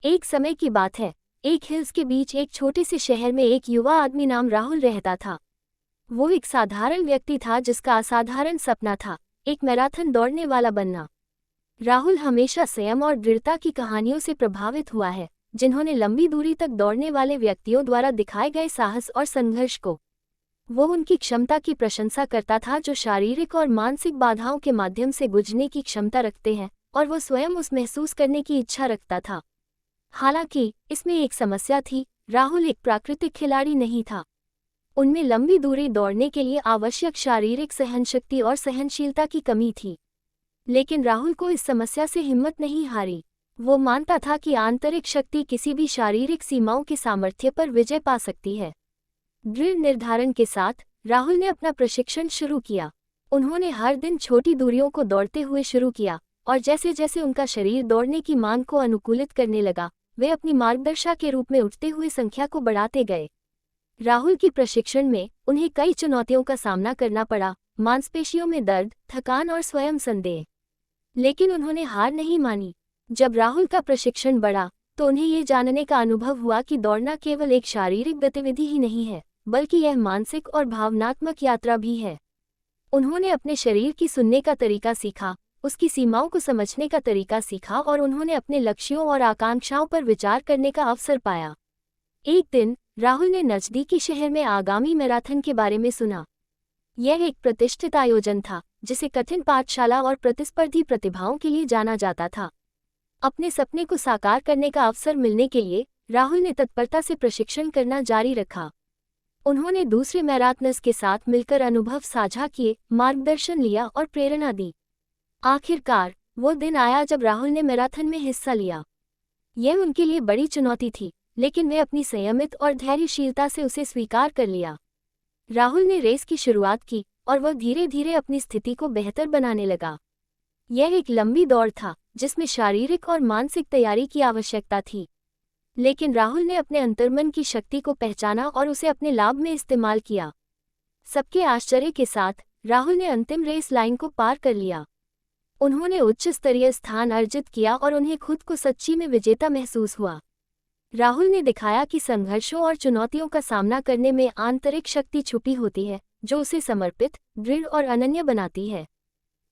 एक समय की बात है। एक हिल्स के बीच एक छोटे से शहर में एक युवा आदमी नाम राहुल रहता था। वो एक साधारण व्यक्ति था जिसका असाधारण सपना था, एक मैराथन दौड़ने वाला बनना। राहुल हमेशा संयम और दृढ़ता की कहानियों से प्रभावित हुआ है, जिन्होंने लंबी दूरी तक दौड़ने वाले व्यक्तियों द्वारा दिखाए गए साहस और संघर्ष को। वो उनकी क्षमता की प्रशंसा करता था जो शारीरिक और मानसिक बाधाओं के माध्यम से गुजरने की क्षमता रखते हैं, और वो स्वयं उस महसूस करने की इच्छा रखता था। हालांकि इसमें एक समस्या थी, राहुल एक प्राकृतिक खिलाड़ी नहीं था। उनमें लंबी दूरी दौड़ने के लिए आवश्यक शारीरिक सहनशक्ति और सहनशीलता की कमी थी। लेकिन राहुल को इस समस्या से हिम्मत नहीं हारी। वो मानता था कि आंतरिक शक्ति किसी भी शारीरिक सीमाओं के सामर्थ्य पर विजय पा सकती है। दृढ़ निर्धारण के साथ राहुल ने अपना प्रशिक्षण शुरू किया। उन्होंने हर दिन छोटी दूरियों को दौड़ते हुए शुरू किया, और जैसे जैसे उनका शरीर दौड़ने की मांग को अनुकूलित करने लगा, वे अपनी मार्गदर्शा के रूप में उठते हुए संख्या को बढ़ाते गए। राहुल की प्रशिक्षण में उन्हें कई चुनौतियों का सामना करना पड़ा, मांसपेशियों में दर्द, थकान और स्वयं संदेह। लेकिन उन्होंने हार नहीं मानी। जब राहुल का प्रशिक्षण बढ़ा तो उन्हें ये जानने का अनुभव हुआ कि दौड़ना केवल एक शारीरिक गतिविधि ही नहीं है, बल्कि यह मानसिक और भावनात्मक यात्रा भी है। उन्होंने अपने शरीर की सुनने का तरीका सीखा, उसकी सीमाओं को समझने का तरीका सीखा, और उन्होंने अपने लक्ष्यों और आकांक्षाओं पर विचार करने का अवसर पाया। एक दिन राहुल ने नज़दीकी शहर में आगामी मैराथन के बारे में सुना। यह एक प्रतिष्ठित आयोजन था जिसे कठिन पाठशाला और प्रतिस्पर्धी प्रतिभाओं के लिए जाना जाता था। अपने सपने को साकार करने का अवसर मिलने के लिए राहुल ने तत्परता से प्रशिक्षण करना जारी रखा। उन्होंने दूसरे मैराथनर्स के साथ मिलकर अनुभव साझा किए, मार्गदर्शन लिया और प्रेरणा दी। आखिरकार वो दिन आया जब राहुल ने मैराथन में हिस्सा लिया। यह उनके लिए बड़ी चुनौती थी, लेकिन वे अपनी संयमित और धैर्यशीलता से उसे स्वीकार कर लिया। राहुल ने रेस की शुरुआत की और वह धीरे धीरे अपनी स्थिति को बेहतर बनाने लगा। यह एक लंबी दौड़ था जिसमें शारीरिक और मानसिक तैयारी की आवश्यकता थी, लेकिन राहुल ने अपने अंतर्मन की शक्ति को पहचाना और उसे अपने लाभ में इस्तेमाल किया। सबके आश्चर्य के साथ राहुल ने अंतिम रेस लाइन को पार कर लिया। उन्होंने उच्च स्तरीय स्थान अर्जित किया और उन्हें खुद को सच्ची में विजेता महसूस हुआ। राहुल ने दिखाया कि संघर्षों और चुनौतियों का सामना करने में आंतरिक शक्ति छुपी होती है, जो उसे समर्पित, दृढ़ और अनन्य बनाती है।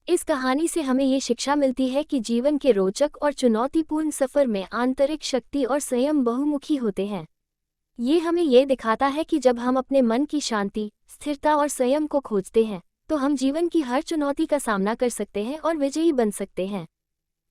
इस कहानी से हमें ये शिक्षा मिलती है कि जीवन के रोचक और चुनौतीपूर्ण सफर में आंतरिक शक्ति और संयम बहुमुखी होते हैं। ये हमें ये दिखाता है कि जब हम अपने मन की शांति, स्थिरता और संयम को खोजते हैं, तो हम जीवन की हर चुनौती का सामना कर सकते हैं और विजयी बन सकते हैं।